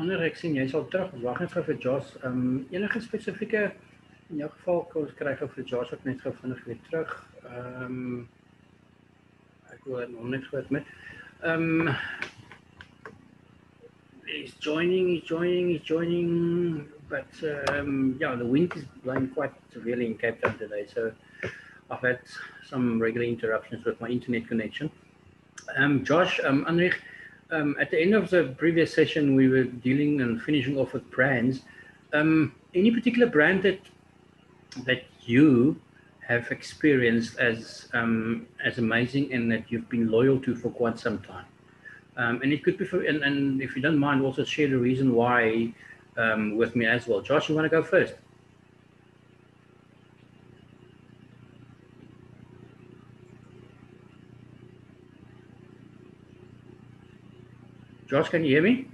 Ander, ek sien jy sal terug. Wag net gou vir Josh. Enige spesifieke in jou geval kos kry gou vir Josh ook net gou vinnig weer terug. Ek wil hom net gou met. He's joining, but yeah, the wind is blowing quite severely in Cape Town today, so I've had some regular interruptions with my internet connection. Josh, Anrich, at the end of the previous session, we were dealing and finishing off with brands. Any particular brand that you have experienced as amazing and that you've been loyal to for quite some time? And it could be for, and if you don't mind, also share the reason why with me as well. Josh, you want to go first? Josh, can you hear me?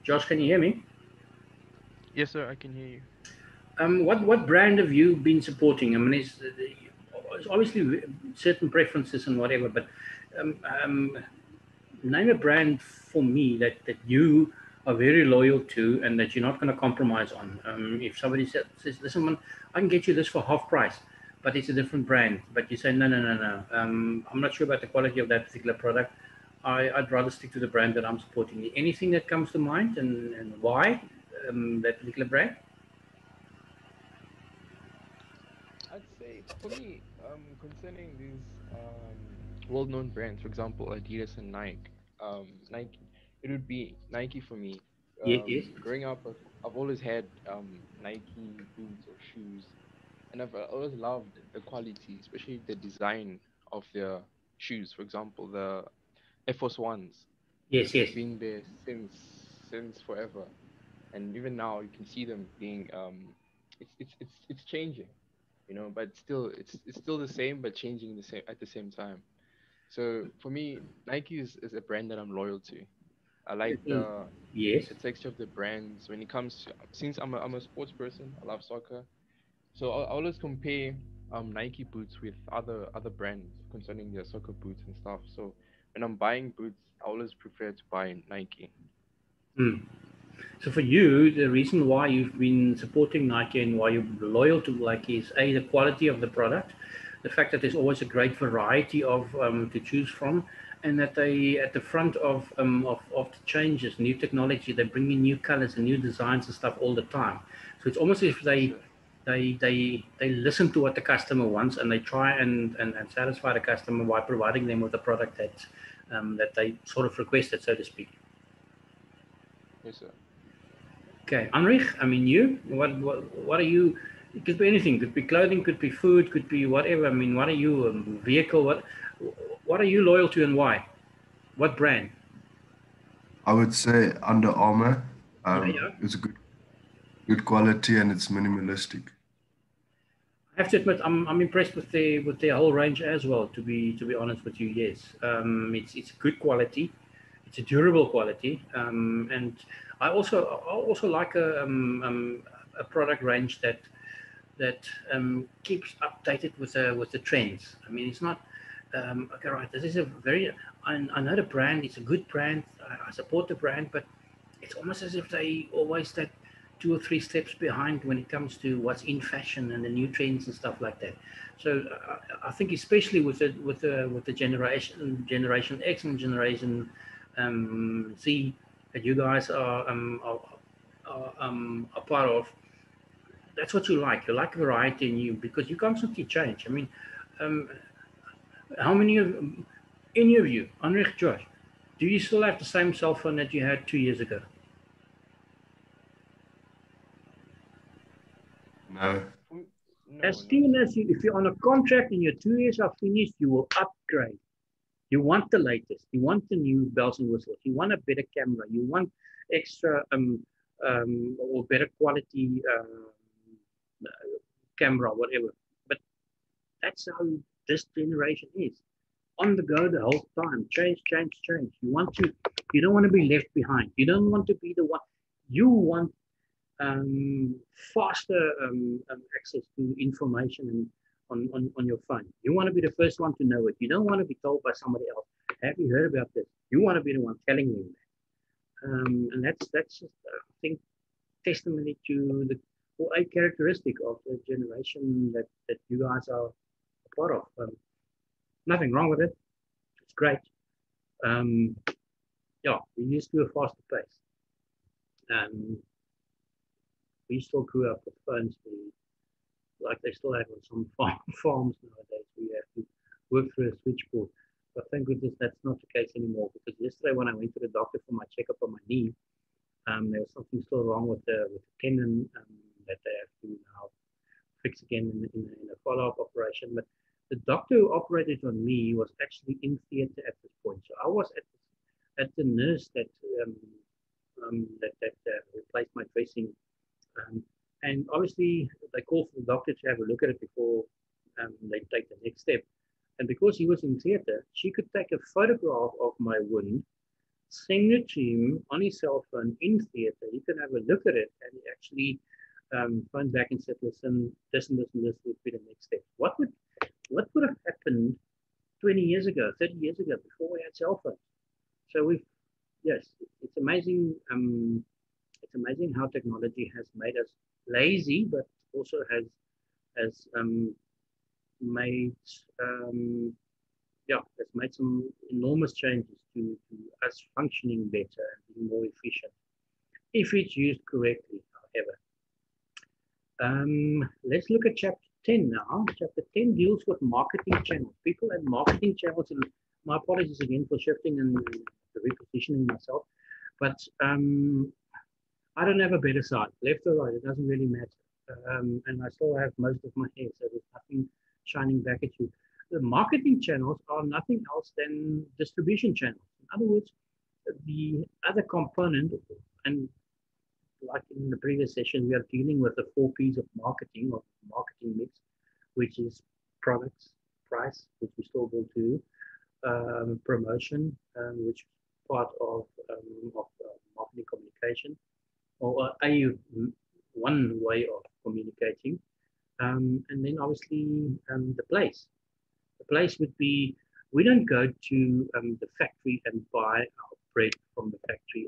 Josh, can you hear me? Yes, sir, I can hear you. What brand have you been supporting? I mean, it's obviously certain preferences and whatever, but name a brand for me that you are very loyal to and that you're not going to compromise on. If somebody says, listen, man, I can get you this for half price, but it's a different brand. But you say, no. I'm not sure about the quality of that particular product. I'd rather stick to the brand that I'm supporting. Anything that comes to mind and why that particular brand? I'd say for me, concerning these well-known brands, for example, Adidas and Nike, it would be Nike for me. Yes. Growing up, I've always had Nike boots or shoes, and I've always loved the quality, especially the design of their shoes. For example, the Air Force Ones. Yes. They've been there since forever, and even now you can see them being it's changing, but still it's still the same, but changing the same at the same time. So for me, Nike is a brand that I'm loyal to. I like Yes. the texture of the brands when it comes to, since I'm a sports person, I love soccer, so I always compare Nike boots with other brands concerning their soccer boots and stuff. So when I'm buying boots, I always prefer to buy Nike. So for you, the reason why you've been supporting Nike and why you're loyal to Nike is A, the quality of the product, the fact that there's always a great variety of to choose from, and that they at the front of the changes, new technology, they bring in new colors and new designs and stuff all the time. So it's almost as if they listen to what the customer wants and they try and satisfy the customer by providing them with a product that they sort of requested, so to speak. Yes, sir. Okay, Anrich, I mean, what are you? It could be anything. Could be clothing. Could be food. Could be whatever. I mean, what are you? Vehicle. What are you loyal to and why? What brand? I would say Under Armour. Yeah. It's a good quality and it's minimalistic. I have to admit, I'm impressed with their whole range as well. To be honest with you, yes, it's good quality, it's a durable quality, and I also like a product range that keeps updated with the trends. I mean, it's not okay, right? This is a very I know the brand. It's a good brand. I support the brand, but it's almost as if they always take 2 or 3 steps behind when it comes to what's in fashion and the new trends and stuff like that. So I think especially with the generation X and generation Z that you guys are a part of, that's what you like. You like variety in you because you constantly change. I mean, how many of any of you, Anrich, Josh, do you still have the same cell phone that you had 2 years ago? No. As soon as if you're on a contract and your 2 years are finished, you will upgrade. You want the latest. You want the new bells and whistles. You want a better camera. You want extra or better quality camera, whatever. But that's how this generation is. On the go the whole time. Change. You don't want to be left behind. You don't want to be the one. You want faster access to information and on your phone. You want to be the first one to know it. You don't want to be told by somebody else, have you heard about this? You want to be the one telling them that. And that's just, I think, testimony to the or a characteristic of the generation that you guys are a part of. Nothing wrong with it. It's great. Yeah, we used to a faster pace. We still grew up with phones. Like they still have on some farms nowadays. We have to work through a switchboard. But thank goodness that's not the case anymore. Because yesterday when I went to the doctor for my checkup on my knee, there was something still wrong with the tendon that they have to now fix again in a follow-up operation. But the doctor who operated on me was actually in theatre at this point. So I was at the nurse that replaced my dressing. And obviously, they call for the doctor to have a look at it before they take the next step. And because he was in theatre, she could take a photograph of my wound, send it to him on his cell phone in theatre. He could have a look at it, and he actually phoned back and said, "Listen, this and this and this would be the next step." What would have happened 20 years ago, 30 years ago, before we had cell phones? So it's amazing. It's amazing how technology has made us lazy, but also has made has made some enormous changes to us functioning better and being more efficient, if it's used correctly, however. Let's look at chapter 10 now. Chapter 10 deals with marketing channels. People and marketing channels, and my apologies again for shifting and repositioning myself, but I don't have a better side, left or right, it doesn't really matter. And I still have most of my hair, so there's nothing shining back at you. The marketing channels are nothing else than distribution channels. In other words, the other component, and like in the previous session, we are dealing with the 4 P's of marketing, or marketing mix, which is products, price, which we still will do, promotion, which is part of marketing communication, or one way of communicating, and then obviously the place. The place would be, we don't go to the factory and buy our bread from the factory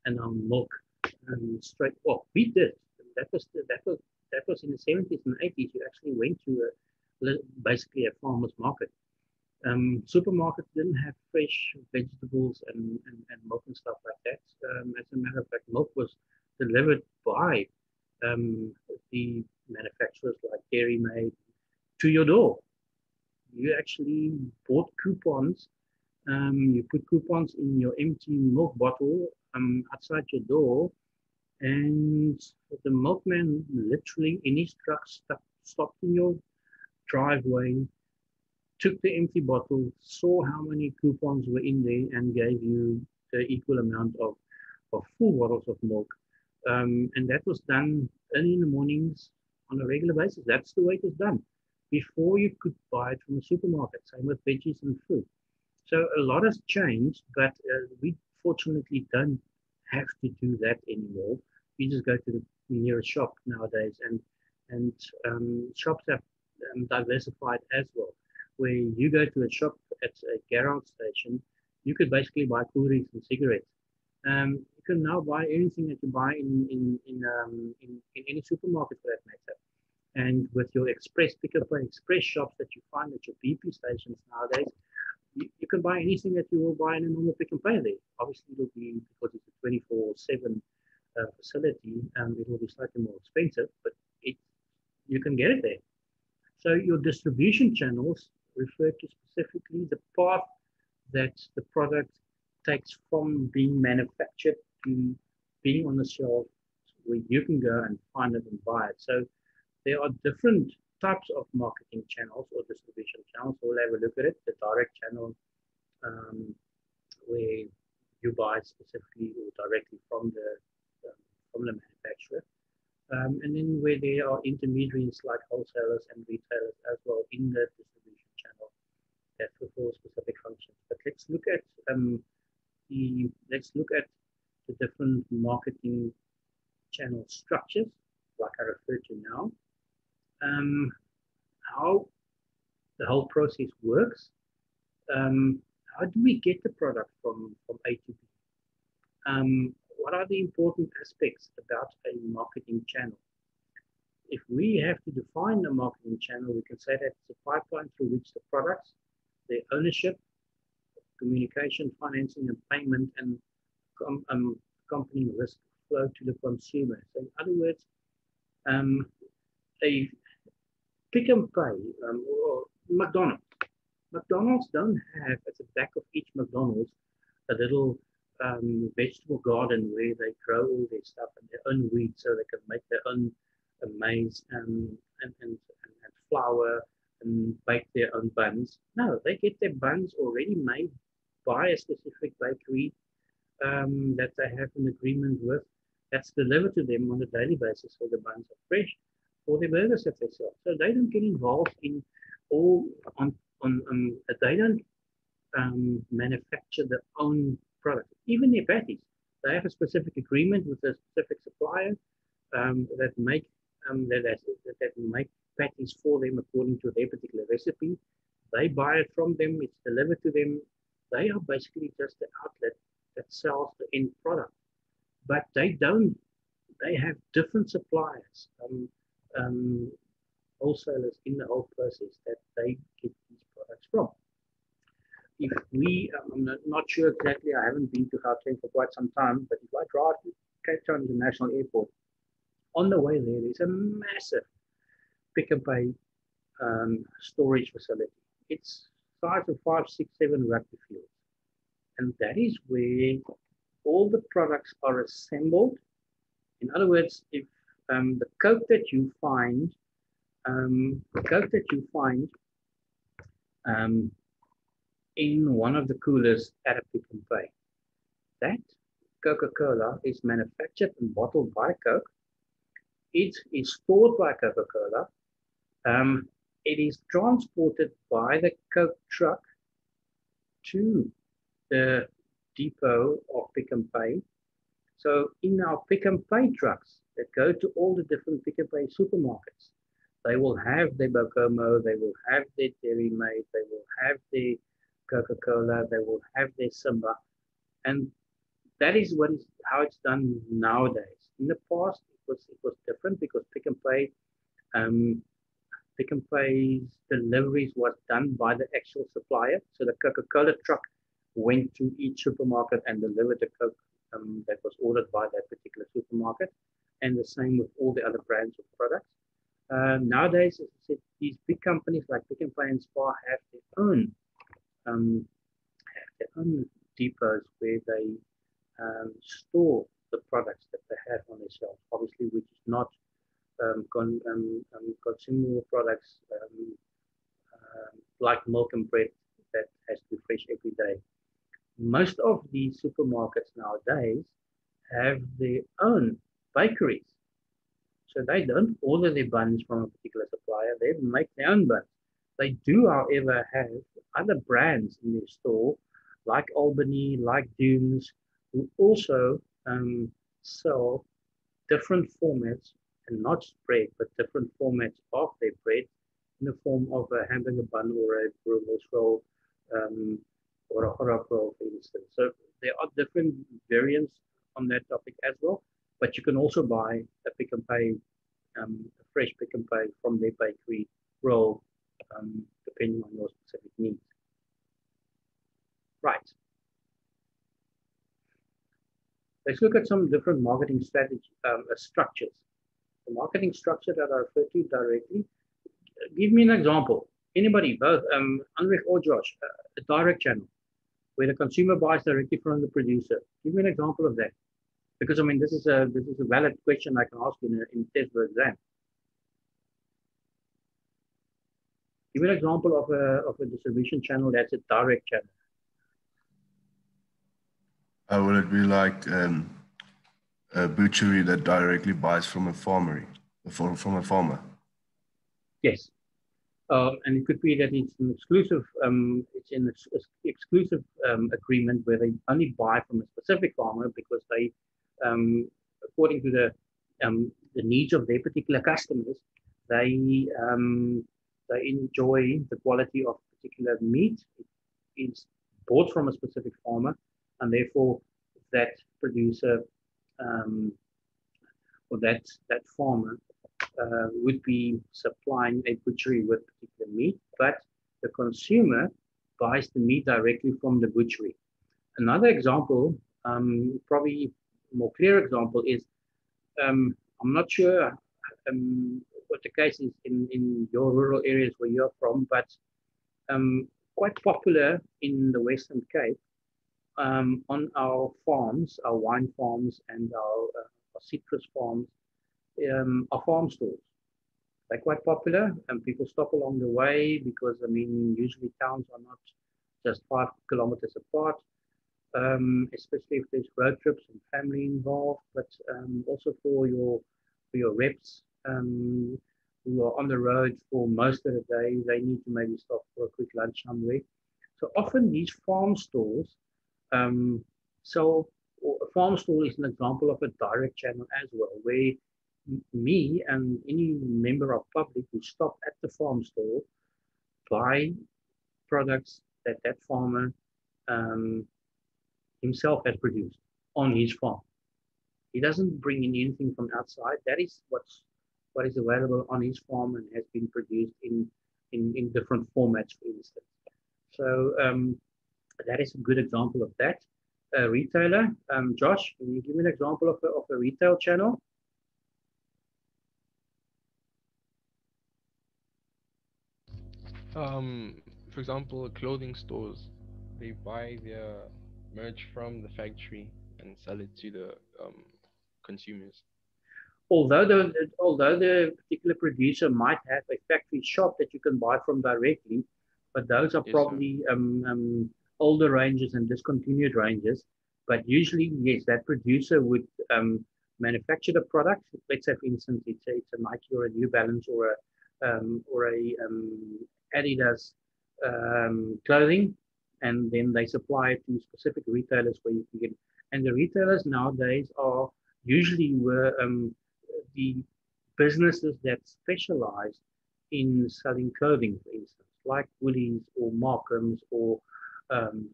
and our milk straight off. We did. That was in the 70s and 80s. You actually went to basically a farmer's market. Supermarkets didn't have fresh vegetables and milk and stuff like that. As a matter of fact, milk was delivered by the manufacturers like Dairy Maid to your door. You actually bought coupons. You put coupons in your empty milk bottle outside your door, and the milkman literally in his truck stopped in your driveway, took the empty bottle, saw how many coupons were in there, and gave you the equal amount of full bottles of milk. And that was done early in the mornings on a regular basis. That's the way it was done before you could buy it from a supermarket. Same with veggies and fruit. So a lot has changed, but we fortunately don't have to do that anymore. We just go to the nearest shop nowadays, and shops have diversified as well. Where you go to a shop at a garage station, you could basically buy cool drinks and cigarettes. You can now buy anything that you buy in any supermarket for that matter. And with your express pickup and express shops that you find at your BP stations nowadays, you can buy anything that you will buy in a normal pick and pay there. Obviously, it will be, because it's a 24/7 facility, it will be slightly more expensive, but you can get it there. So your distribution channels refer to specifically the path that the product takes from being manufactured to being on the shelf, where you can go and find it and buy it. So there are different types of marketing channels or distribution channels. We'll have a look at it. The direct channel, where you buy specifically or directly from the manufacturer. And then where there are intermediaries like wholesalers and retailers as well in the distribution channel that fulfill specific functions. But let's look at the different marketing channel structures, like I referred to now. how the whole process works. How do we get the product from A to B? What are the important aspects about a marketing channel? If we have to define a marketing channel, we can say that it's a pipeline through which the products, their ownership, communication, financing, and payment, and accompanying risk flow to the consumer. So, in other words, a pick and pay, or McDonald's. McDonald's don't have at the back of each McDonald's a little vegetable garden where they grow all their stuff and their own wheat so they can make their own maize and flour and bake their own buns. No, they get their buns already made by a specific bakery that they have an agreement with that's delivered to them on a daily basis, so the buns are fresh for the burgers that they sell. So they don't get involved in all they don't manufacture their own product. Even their patties, they have a specific agreement with a specific supplier that make patties for them according to their particular recipe. They buy it from them, it's delivered to them. They are basically just the outlet that sells the end product. But they have different suppliers, wholesalers in the whole process that they get these products from. If we, I'm not sure exactly, I haven't been to Gauteng for quite some time, but if I drive to Cape Town International Airport, on the way there's a massive pick and pay storage facility. It's size of 5, 6, 7 rugby fields. And that is where all the products are assembled. In other words, if the Coke that you find, in one of the coolers at a pick and pay, that Coca-Cola is manufactured and bottled by Coke. It is stored by Coca-Cola. It is transported by the Coke truck to the depot of Pick and Pay. So in our Pick and Pay trucks that go to all the different Pick and Pay supermarkets, they will have their Bocomo, they will have their Dairy Mate, they will have their Coca-Cola, they will have their Simba. And that is how it's done nowadays. In the past, it was different because Pick and Pay's deliveries was done by the actual supplier. So the Coca-Cola truck went to each supermarket and delivered the Coke that was ordered by that particular supermarket. And the same with all the other brands of products. Nowadays, as I said, these big companies like Pick and Pay and Spar have their own depots where they store the products that they have on their shelves. Obviously, which is not consumable products like milk and bread that has to be fresh every day. Most of these supermarkets nowadays have their own bakeries. So they don't order their buns from a particular supplier, they make their own buns. They do, however, have other brands in their store, like Albany, like Dunes, who also sell different formats, and not bread, but different formats of their bread in the form of a hamburger bun or a burgers roll or a hot dog roll, for instance. So there are different variants on that topic as well, but you can also buy a Pick and Pay, a fresh Pick and Pay from their bakery roll, depending on your specific needs. Right. Let's look at some different marketing strategy structures. The marketing structure that I refer to directly. Give me an example. Anybody, both Ulrich or Josh, a direct channel where the consumer buys directly from the producer. Give me an example of that, because I mean this is a valid question I can ask in a test or exam. Give me an example of a distribution channel that's a direct channel. Would it be like a butchery that directly buys from a farmer? Yes, and it could be that it's an exclusive, exclusive agreement where they only buy from a specific farmer because they, according to the needs of their particular customers, they they enjoy the quality of particular meat. It is bought from a specific farmer, and therefore that producer or that farmer would be supplying a butchery with particular meat, but the consumer buys the meat directly from the butchery. Another example, probably more clear example, is I'm not sure what the case is in your rural areas where you're from, but quite popular in the Western Cape on our farms, our wine farms and our citrus farms, are farm stores. They're quite popular and people stop along the way because, I mean, usually towns are not just 5 kilometers apart, especially if there's road trips and family involved, but also for your reps who are on the road for most of the day, they need to maybe stop for a quick lunch somewhere. So often these farm stores um, so a farm store is an example of a direct channel as well, where me and any member of public who stop at the farm store buy products that that farmer um, himself has produced on his farm. He doesn't bring in anything from outside. That is what is available on his farm and has been produced in different formats, for instance. So that is a good example of that. Retailer, Josh, can you give me an example of a retail channel? For example, clothing stores, they buy their merch from the factory and sell it to the consumers. Although the particular producer might have a factory shop that you can buy from directly, but those are Yes, sir. probably older ranges and discontinued ranges. But usually, yes, that producer would manufacture the product. Let's say, for instance, it's a Nike or a New Balance or a Adidas clothing, and then they supply it to specific retailers where you can get. And the retailers nowadays are usually were the businesses that specialize in selling clothing, for instance, like Woolies or Markhams or um,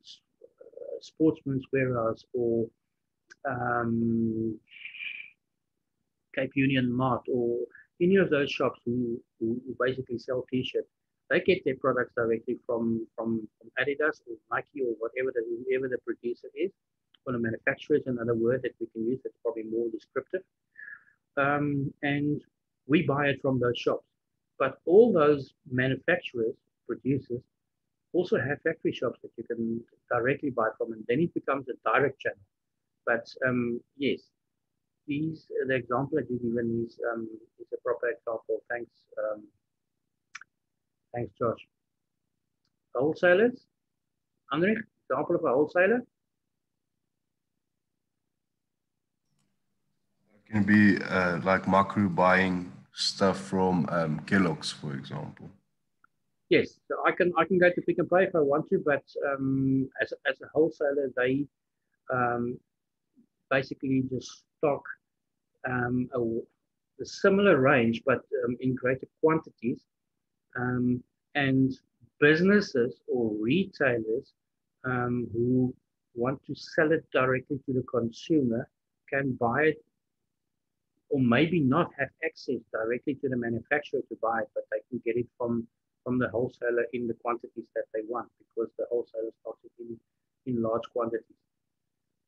Sportsman's Warehouse or um, Cape Union Mart or any of those shops who basically sell T-shirts. They get their products directly from Adidas or Nike or whoever the producer is. Or the manufacturer is another word that we can use that's probably more descriptive. And we buy it from those shops. But all those manufacturers, producers, also have factory shops that you can directly buy from, and then it becomes a direct channel. But yes, the example that you given is a proper example. Thanks, Josh. Wholesalers, Andre, example of a wholesaler. It can be like Makru buying stuff from Kellogg's, for example. Yes, so I can go to Pick and Pay if I want to, but as a wholesaler, they um, basically just stock a similar range, but in greater quantities. Um, and businesses or retailers who want to sell it directly to the consumer can buy it or maybe not have access directly to the manufacturer to buy it, but they can get it from the wholesaler in the quantities that they want because the wholesaler stocks it in large quantities.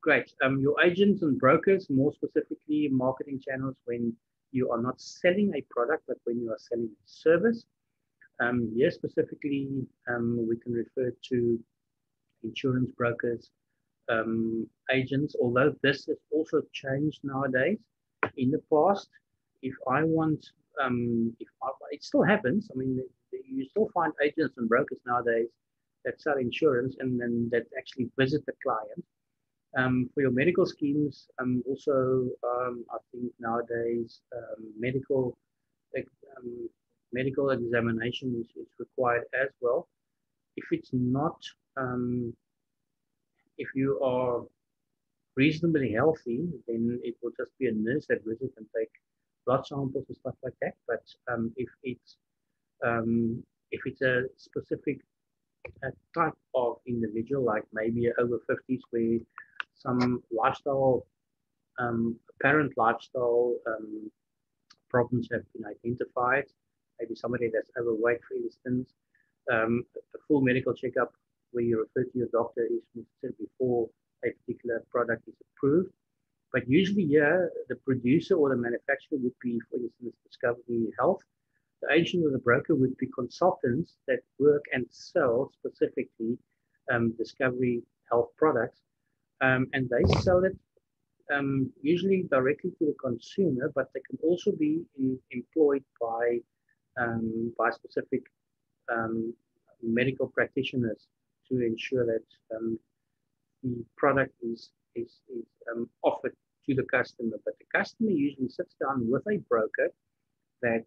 Great. Your agents and brokers, more specifically marketing channels when you are not selling a product, but when you are selling a service. Here specifically, we can refer to insurance brokers, agents, although this has also changed nowadays. In the past, if I want, it still happens. I mean, you still find agents and brokers nowadays that sell insurance and then that actually visit the client. For your medical schemes, also, I think nowadays um, medical examination is required as well. If it's not, um, if you are reasonably healthy, then it will just be a nurse that visits and take blood samples and stuff like that. But if it's it's a specific type of individual, like maybe over 50s, where some lifestyle, apparent lifestyle problems have been identified, maybe somebody that's overweight, for instance, a full medical checkup where you refer to your doctor is necessary before a particular product is approved. But usually, yeah, the producer or the manufacturer would be, for instance, Discovery Health. The agent or the broker would be consultants that work and sell specifically Discovery Health products, and they sell it usually directly to the consumer, but they can also be employed by specific medical practitioners to ensure that the product is offered to the customer. But the customer usually sits down with a broker that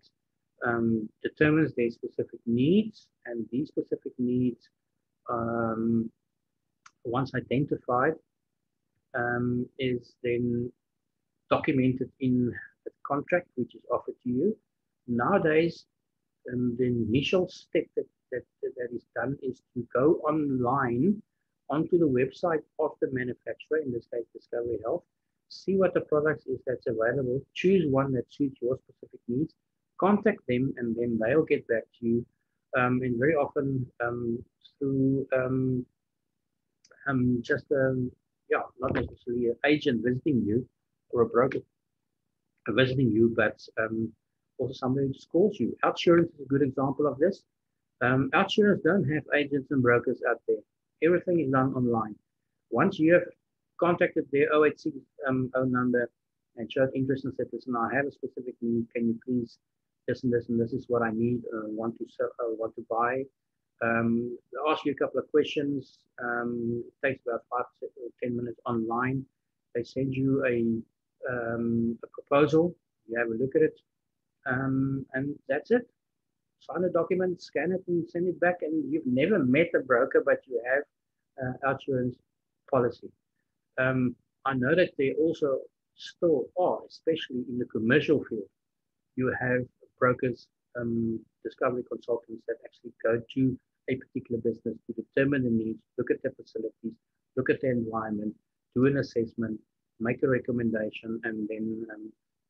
determines their specific needs, and these specific needs, once identified, is then documented in the contract which is offered to you. Nowadays, the initial step that is done is to go online onto the website of the manufacturer, in this case Discovery Health, see what the product is that's available, choose one that suits your specific needs, contact them, and then they'll get back to you. And very often through just not necessarily an agent visiting you or a broker visiting you, but also somebody who just calls you. Outsurance is a good example of this. Outsurance don't have agents and brokers out there. Everything is done online. Once you have contacted their 086 number and showed interest and said, listen, I have a specific need, can you please this and this and this is what I need, want to buy. They ask you a couple of questions. It takes about 5 or 10 minutes online. They send you a proposal. You have a look at it, and that's it. Sign a document, scan it, and send it back. And you've never met a broker, but you have Outsurance policy. I know that they also still are, especially in the commercial field. You have brokers, discovery consultants that actually go to a particular business to determine the needs, look at the facilities, look at the environment, do an assessment, make a recommendation, and then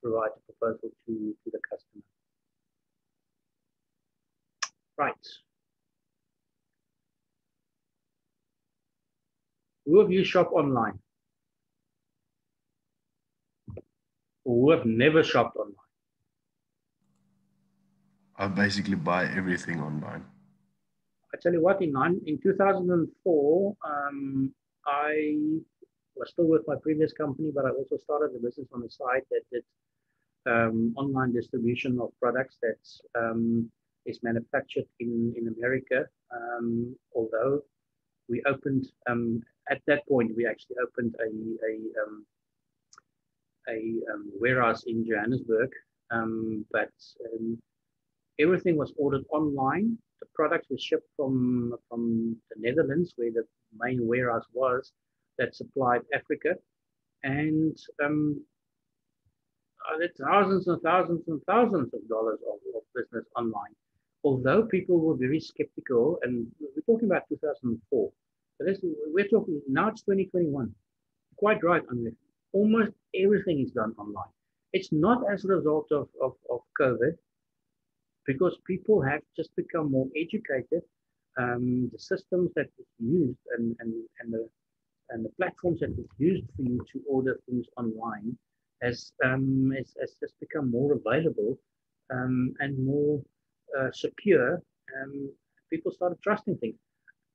provide a proposal to the customer. Right. Who of you shop online? Who have never shopped online? I basically buy everything online. I tell you what, in 2004, I was still with my previous company, but I also started a business on the side that did online distribution of products that is manufactured in America. Although we opened, at that point, we actually opened a warehouse in Johannesburg, but everything was ordered online. The products were shipped from the Netherlands, where the main warehouse was, that supplied Africa, and thousands and thousands and thousands of dollars of business online. Although people were very skeptical, and we're talking about 2004. So we're talking, now it's 2021. Quite right, Andre. Almost everything is done online. It's not as a result of COVID, because people have just become more educated. The systems that is used and the platforms that is used for you to order things online has just become more available and more secure. People started trusting things.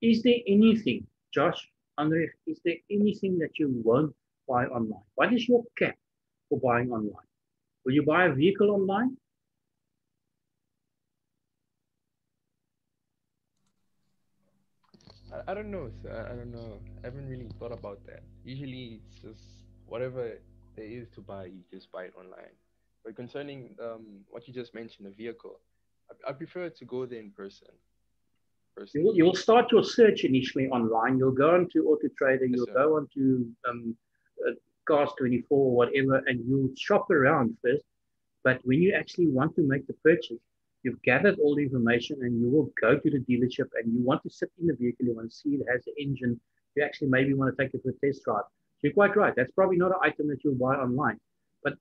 Is there anything, Josh, Andre, is there anything that you won't buy online? What is your cap for buying online? Will you buy a vehicle online? I don't know, sir. I don't know. I haven't really thought about that. Usually, it's just whatever there is to buy, you just buy it online. But concerning what you just mentioned, a vehicle, I prefer to go there in person. You will start your search initially online. You'll go onto Auto Trader. You'll sir. go onto Cars 24 or whatever, and you'll shop around first. But when you actually want to make the purchase, You've gathered all the information and you will go to the dealership and you want to sit in the vehicle, you want to see it has the engine, you actually maybe want to take it for a test drive. So you're quite right. That's probably not an item that you'll buy online. But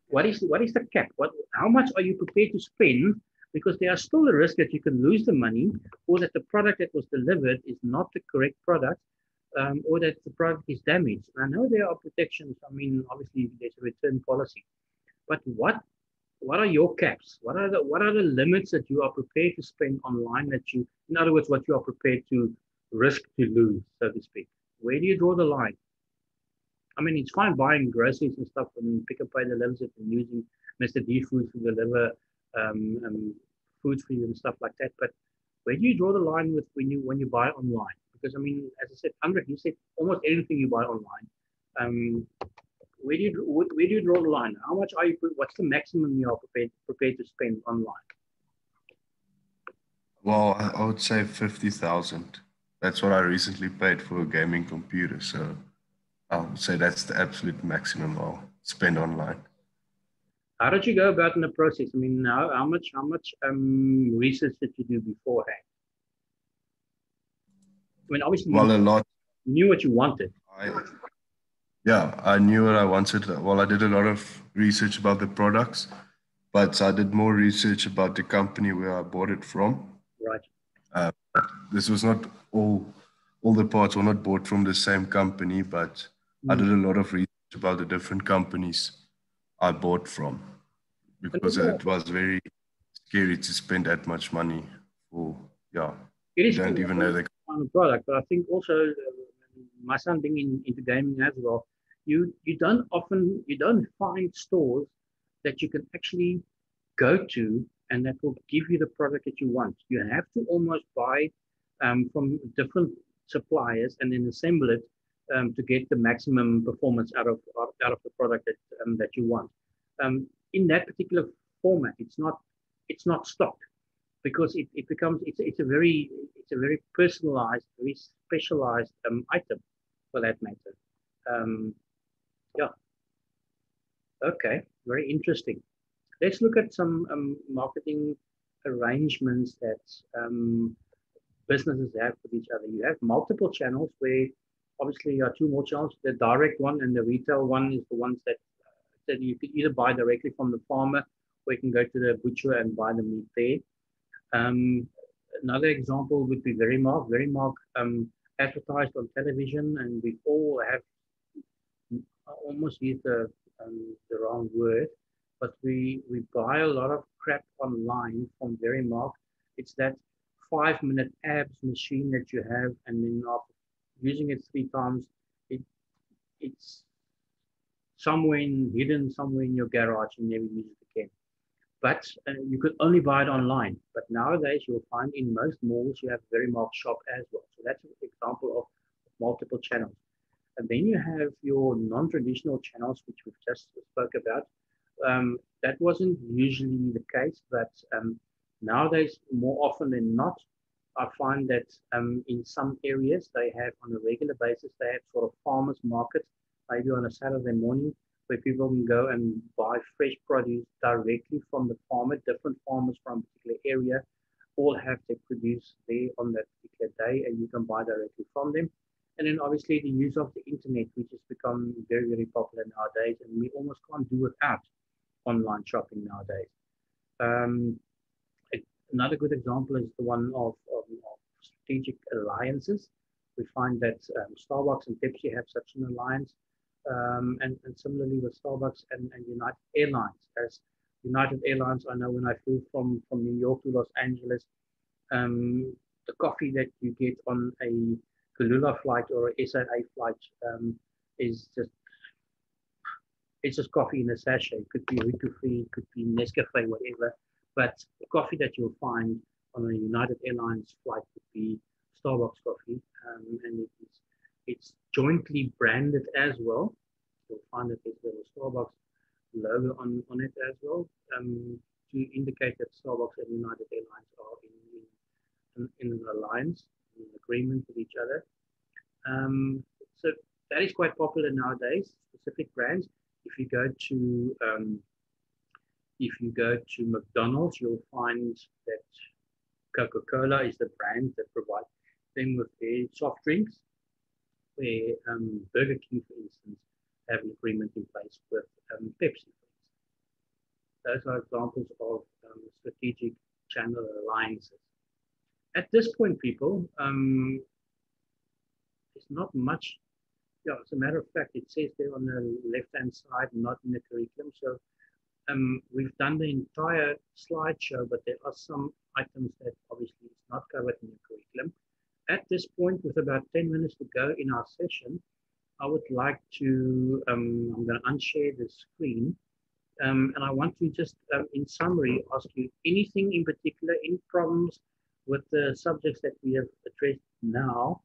what is the cap? How much are you prepared to spend? Because there are still a risk that you can lose the money, or that the product that was delivered is not the correct product, or that the product is damaged. I know there are protections. I mean, obviously there's a return policy, but what are your caps? What are the limits that you are prepared to spend online in other words, what you are prepared to risk to lose, so to speak? Where do you draw the line? I mean, it's fine buying groceries and stuff and Pick and Pay delivers it and using Mr. D Foods to deliver foods for you and stuff like that. But where do you draw the line with when you buy online? Because I mean, as I said, Andre, you said almost anything you buy online. Where do you draw the line? How much are you? What's the maximum you are prepared to spend online? Well, I would say 50,000. That's what I recently paid for a gaming computer. So I would say that's the absolute maximum I'll spend online. How did you go about in the process? I mean, how much research did you do beforehand? I mean, obviously, well, a lot. You knew what you wanted. I knew what I wanted. Well, I did a lot of research about the products, but I did more research about the company where I bought it from. Right. This was not all the parts were not bought from the same company, but I did a lot of research about the different companies I bought from, because it was very scary to spend that much money for, it is you don't even know the product. But I think also my son being into gaming as well, you don't find stores that you can actually go to and that will give you the product that you want. You have to almost buy from different suppliers and then assemble it to get the maximum performance out of the product that you want. In that particular format, it's not stocked, because it becomes it's a very personalized, very specialized item for that matter. Yeah. Okay, very interesting. Let's look at some marketing arrangements that businesses have with each other. You have multiple channels where obviously there are two more channels. The direct one and the retail one is the ones that you can either buy directly from the farmer, or you can go to the butcher and buy the meat there. Another example would be Verimark. Verimark advertised on television, and we all have almost used the wrong word, but we buy a lot of crap online from Verimark. It's that 5-minute abs machine that you have, and then after using it 3 times, it's hidden somewhere in your garage and never use it again. But you could only buy it online. But nowadays you'll find in most malls you have Verimark shop as well. So that's an example of multiple channels. And then you have your non-traditional channels, which we've just spoke about. That wasn't usually the case, but nowadays, more often than not, I find that in some areas they have on a regular basis, they have sort of farmers markets, maybe on a Saturday morning, where people can go and buy fresh produce directly from the farmer. Different farmers from a particular area all have their produce there on that particular day, and you can buy directly from them. And then obviously the use of the internet, which has become very, very popular nowadays, and we almost can't do without online shopping nowadays. Another good example is the one of strategic alliances. We find that Starbucks and Pepsi have such an alliance, and similarly with Starbucks and United Airlines. As United Airlines, I know when I flew from New York to Los Angeles, the coffee that you get on a Kulula flight or a SAA flight is just coffee in a sachet. It could be Rico free, it could be Nescafe, whatever. But the coffee that you'll find on a United Airlines flight would be Starbucks coffee, and it's jointly branded as well. You'll find that there's a little Starbucks logo on it as well, to indicate that Starbucks and United Airlines are in an alliance, in an agreement with each other. So that is quite popular nowadays, specific brands. If you go to If you go to McDonald's, you'll find that Coca-Cola is the brand that provides them with their soft drinks, where Burger King, for instance, have an agreement in place with Pepsi. Those are examples of strategic channel alliances. At this point, people, there's not much. Yeah, as a matter of fact, it says there on the left-hand side, not in the curriculum. So we've done the entire slideshow, but there are some items that obviously is not covered in the curriculum. At this point, with about 10 minutes to go in our session, I would like to, I'm going to unshare the screen. And I want to just, in summary, ask you anything in particular, any problems with the subjects that we have addressed now,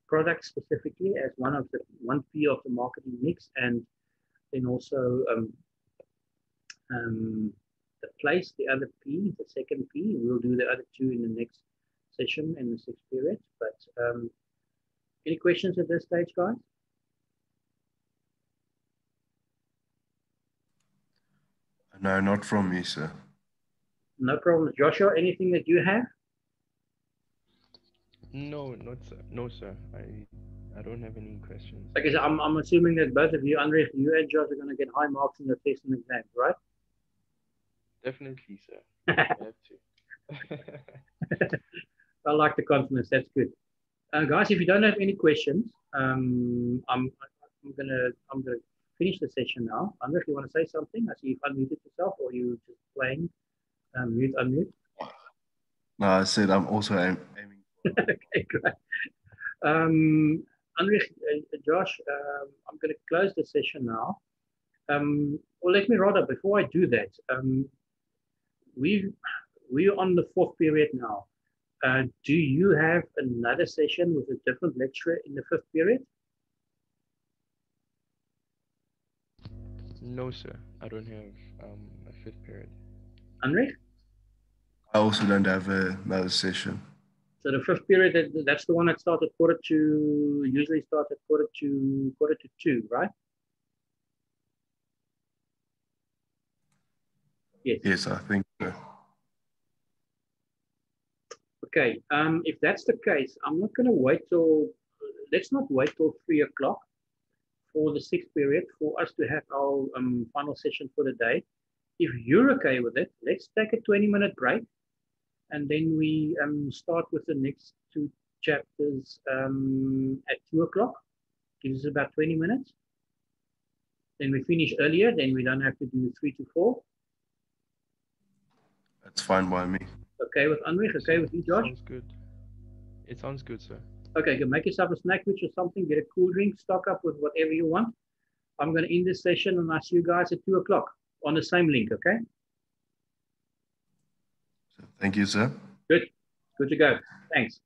products specifically as one P of the marketing mix, and then also the place, the other P, the second P. We'll do the other two in the next session in the 6th period. But any questions at this stage, guys? No, not from me, sir. No problem. Joshua, anything that you have? No, no, sir. I don't have any questions. Okay, so I'm assuming that both of you, Andre, you and Josh, are going to get high marks in the test and exams, right? Definitely, sir. I have to. I like the confidence. That's good. Guys, if you don't have any questions, I'm gonna finish the session now. Andre, if you want to say something, I see you've unmuted yourself, or you just playing mute, unmute. No, I said I'm also aiming. Okay, great. Andre, Josh, I'm going to close the session now. Well, let me rather, before I do that, we're on the 4th period now. Do you have another session with a different lecturer in the 5th period? No, sir. I don't have a 5th period. Andre? I also don't have another session. So the 5th period, that's the one that starts at usually starts at quarter to 2, right? Yes. Yes, I think so. Okay, if that's the case, I'm not going to wait let's not wait till 3 o'clock for the 6th period for us to have our final session for the day. If you're okay with it, let's take a 20-minute break, and then we start with the next 2 chapters at 2 o'clock. Gives us about 20 minutes. Then we finish earlier, then we don't have to do 3 to 4. That's fine by me. Okay with Andre? Okay with you, Josh? Sounds good. It sounds good, sir. Okay, go make yourself a snack or something, get a cool drink, stock up with whatever you want. I'm going to end this session, and I'll see you guys at 2 o'clock on the same link, okay? Thank you, sir. Good. Good to go. Thanks.